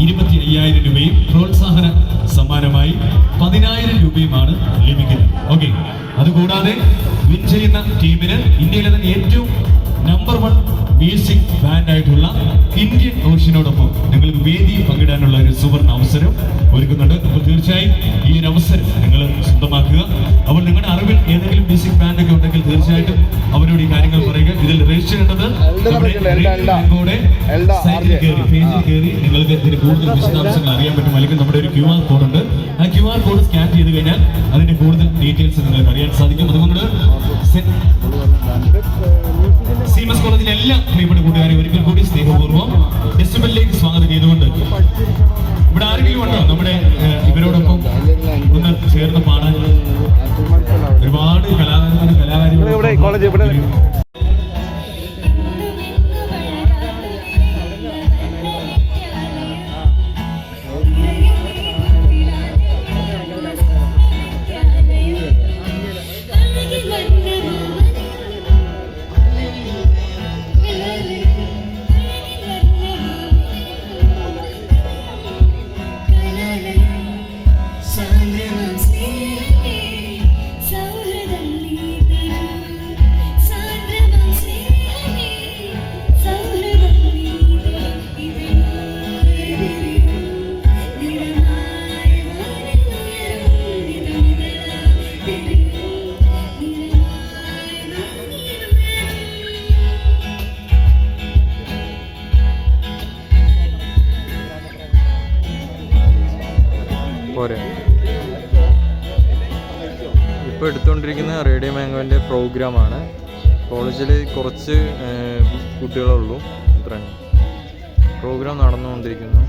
25,000 രൂപയും പ്രോത്സാഹന സമ്മാനമായി 10,000 രൂപയുമാണ് ലഭിക്കുന്നത്. ഓക്കെ, അതുകൂടാതെ വിൻ ചെയ്യുന്ന ടീമിന് ഇന്ത്യയിലെ തന്നെ ഏറ്റവും നമ്പർ 1 മ്യൂസിക് ബാൻഡായിട്ടുള്ള ഇന്ത്യൻ ഓഷ്യനോടൊപ്പം നിങ്ങൾക്ക് വേദി പങ്കിടാനുള്ള ഒരു സുവർണ അവസരം ഒരുക്കുന്നുണ്ട്. അപ്പോൾ തീർച്ചയായും ഈ ഒരു അവസരം നിങ്ങൾ സ്വന്തമാക്കുക. അപ്പോൾ നിങ്ങളുടെ അറിവിൽ ഏതെങ്കിലും മ്യൂസിക് ബാൻഡൊക്കെ ഉണ്ടെങ്കിൽ തീർച്ചയായിട്ടും അവരോട് ഈ കാര്യങ്ങൾ പറയുക. ഇതിൽ രജിസ്റ്റർ ചെയ്യേണ്ടത് പേജിൽ കയറി നിങ്ങൾക്ക് ഇതിന് കൂടുതൽ വിശദാംശങ്ങൾ അറിയാൻ പറ്റും. അല്ലെങ്കിൽ നമ്മുടെ ഒരു QR കോഡ് ഉണ്ട്. ആ QR കോഡ് സ്കാൻ ചെയ്ത് കഴിഞ്ഞാൽ അതിന്റെ കൂടുതൽ ഡീറ്റെയിൽസ് നിങ്ങൾക്ക് അറിയാൻ സാധിക്കും. അതുകൊണ്ട് സീമസ് കോളേജിലെ എല്ലാ പ്രിയപ്പെട്ട കൂട്ടുകാരെ ഒരിക്കൽ കൂടി സ്നേഹപൂർവ്വം ഫെസ്റ്റിവലിലേക്ക് സ്വാഗതം ചെയ്തുകൊണ്ട് ഇവിടെ ആരെങ്കിലും ഉണ്ടോ നമ്മുടെ ഇവരോടൊപ്പം ഒന്ന് ചേർന്ന് പാടാൻ? ഒരുപാട് കലാകാരികൾ ഇപ്പോൾ എടുത്തുകൊണ്ടിരിക്കുന്ന റേഡിയോ മാംഗോൻ്റെ പ്രോഗ്രാമാണ്. കോളേജിൽ കുറച്ച് കുട്ടികളുള്ളൂ, ഇത്രയാണ്. പ്രോഗ്രാം നടന്നുകൊണ്ടിരിക്കുന്നു.